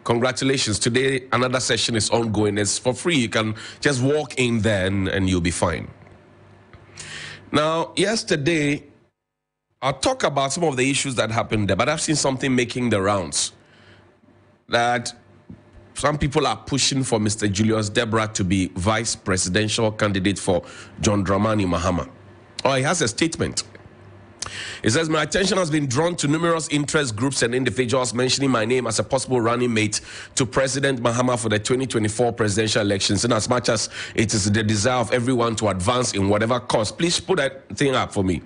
Congratulations. Today, another session is ongoing. It's for free. You can just walk in there and you'll be fine. Now, yesterday, I'll talk about some of the issues that happened there, but I've seen something making the rounds. That some people are pushing for Mr. Julius Debrah to be vice presidential candidate for John Dramani Mahama. Oh, he has a statement. It says, my attention has been drawn to numerous interest groups and individuals mentioning my name as a possible running mate to President Mahama for the 2024 presidential elections. In as much as it is the desire of everyone to advance in whatever cause, please put that thing up for me.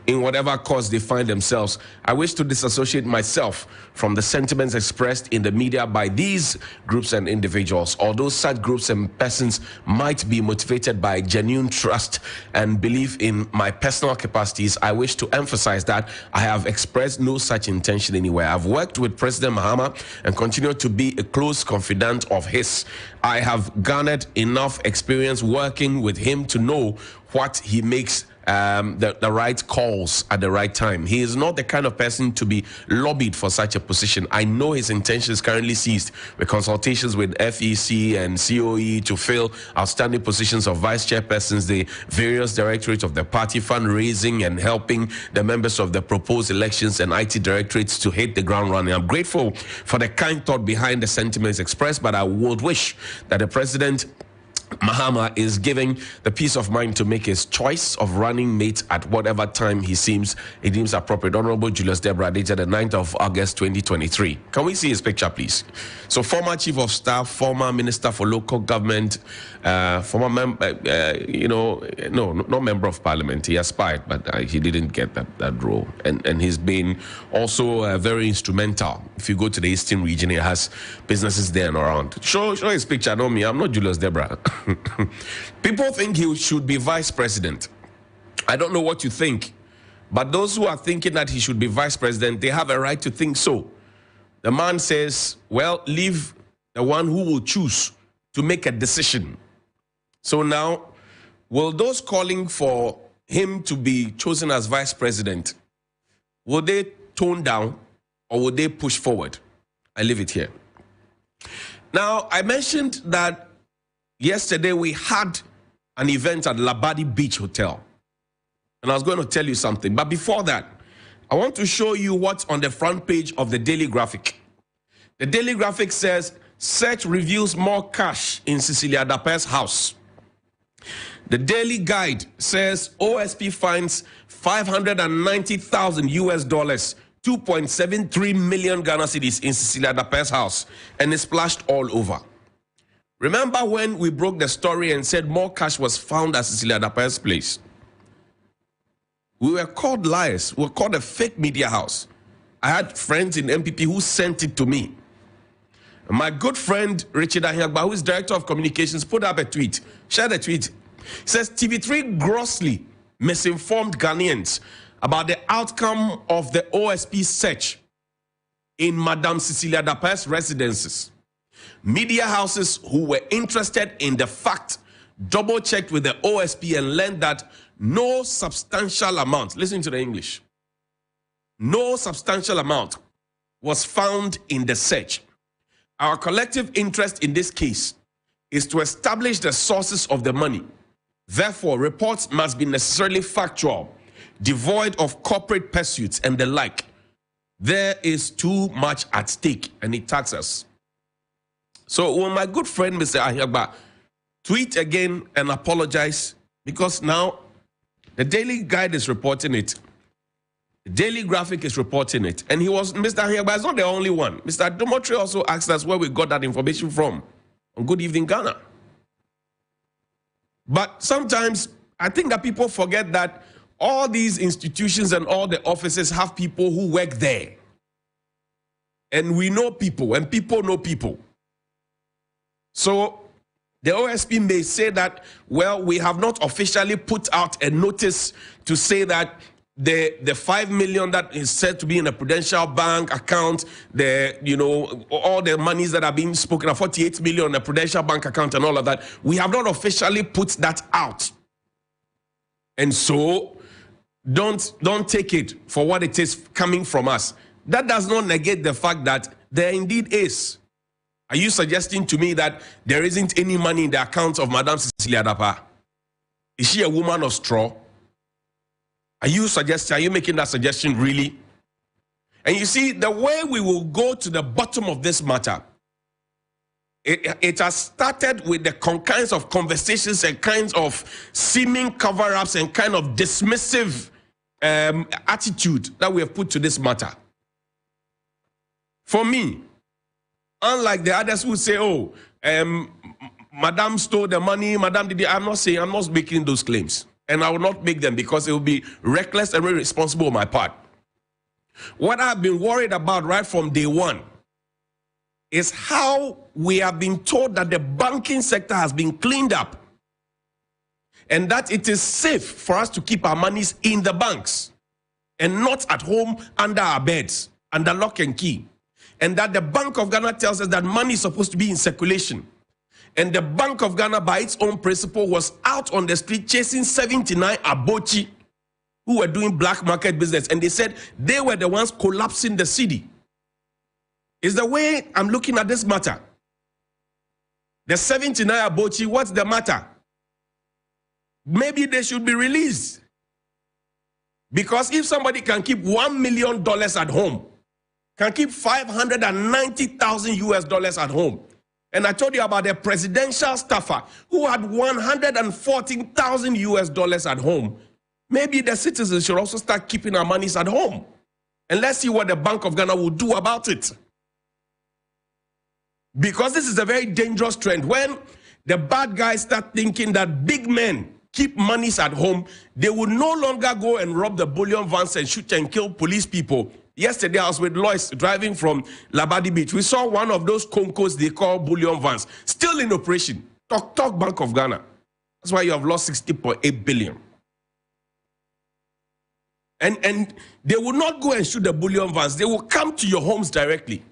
In whatever cause they find themselves, I wish to disassociate myself from the sentiments expressed in the media by these groups and individuals. Although such groups and persons might be motivated by genuine trust and belief in my personal capacities, I wish to emphasize that I have expressed no such intention anywhere. I've worked with President Mahama and continue to be a close confidant of his. I have garnered enough experience working with him to know what he makes the right calls at the right time. He is not the kind of person to be lobbied for such a position. I know his intention is currently ceased with consultations with FEC and COE to fill outstanding positions of vice chairpersons, the various directorates of the party, fundraising and helping the members of the proposed elections and IT directorates to hit the ground running. I'm grateful for the kind thought behind the sentiments expressed, but I would wish that the president Mahama is giving the peace of mind to make his choice of running mate at whatever time he deems appropriate. Honorable Julius Debrah, dated the 9th of August 2023. Can we see his picture, please? So, former chief of staff, former minister for local government, former member, not member of parliament. He aspired, but he didn't get that role. And he's been also very instrumental. If you go to the Eastern region, he has businesses there and around. Show his picture. Know me. I'm not Julius Debrah. People think he should be vice president. I don't know what you think, but those who are thinking that he should be vice president, they have a right to think so. The man says, well, leave the one who will choose to make a decision. So now, will those calling for him to be chosen as vice president, will they tone down or will they push forward? I leave it here. Now, I mentioned that yesterday, we had an event at Labadi Beach Hotel. And I was going to tell you something. But before that, I want to show you what's on the front page of the Daily Graphic. The Daily Graphic says, search reveals more cash in Cecilia Dape's house. The Daily Guide says, OSP finds 590,000 US dollars, 2.73 million Ghana cedis in Cecilia Dape's house, and it's splashed all over. Remember when we broke the story and said more cash was found at Cecilia Dape's place? We were called liars. We were called a fake media house. I had friends in MPP who sent it to me. My good friend Richard Ahiagba, who is director of communications, put up a tweet. Share the tweet. It says TV3 grossly misinformed Ghanaians about the outcome of the OSP search in Madame Cecilia Dape's residences. Media houses who were interested in the fact double-checked with the OSP and learned that no substantial amount, listen to the English, no substantial amount was found in the search. Our collective interest in this case is to establish the sources of the money. Therefore, reports must be necessarily factual, devoid of corporate pursuits and the like. There is too much at stake, and it taxes us. So when my good friend, Mr. Ahiagba, tweet again and apologize, because now the Daily Guide is reporting it. The Daily Graphic is reporting it. And Mr. Ahiagba is not the only one. Mr. Domotri also asked us where we got that information from on Good Evening Ghana. But sometimes I think that people forget that all these institutions and all the offices have people who work there. And we know people, and people know people. So the OSP may say that, well, we have not officially put out a notice to say that the 5 million that is said to be in a Prudential Bank account, all the monies that are being spoken of, 48 million in a Prudential Bank account and all of that, we have not officially put that out. And so don't take it for what it is coming from us. That does not negate the fact that there indeed is Are you suggesting to me that there isn't any money in the accounts of Madam Cecilia Dapaah? Is she a woman of straw? Are you making that suggestion really? And you see, the way we will go to the bottom of this matter, it has started with the kinds of conversations and kinds of seeming cover-ups and kind of dismissive attitude that we have put to this matter. For me, unlike the others who say, oh, Madam stole the money, Madam did it, I'm not making those claims. And I will not make them because it will be reckless and irresponsible on my part. What I've been worried about right from day one is how we have been told that the banking sector has been cleaned up and that it is safe for us to keep our monies in the banks and not at home under our beds, under lock and key. And that the Bank of Ghana tells us that money is supposed to be in circulation. And the Bank of Ghana, by its own principle, was out on the street chasing 79 Abochi who were doing black market business. And they said they were the ones collapsing the city. Is the way I'm looking at this matter. The 79 Abochi, what's the matter? Maybe they should be released. Because if somebody can keep $1 million at home, can keep 590,000 US dollars at home. And I told you about the presidential staffer who had 114,000 US dollars at home. Maybe the citizens should also start keeping our monies at home. And let's see what the Bank of Ghana will do about it. Because this is a very dangerous trend. When the bad guys start thinking that big men keep monies at home, they will no longer go and rob the bullion vans and shoot and kill police people. Yesterday, I was with Lois driving from Labadi Beach. We saw one of those Concos they call bullion vans still in operation. Talk Bank of Ghana. That's why you have lost 60.8 billion. And they will not go and shoot the bullion vans. They will come to your homes directly.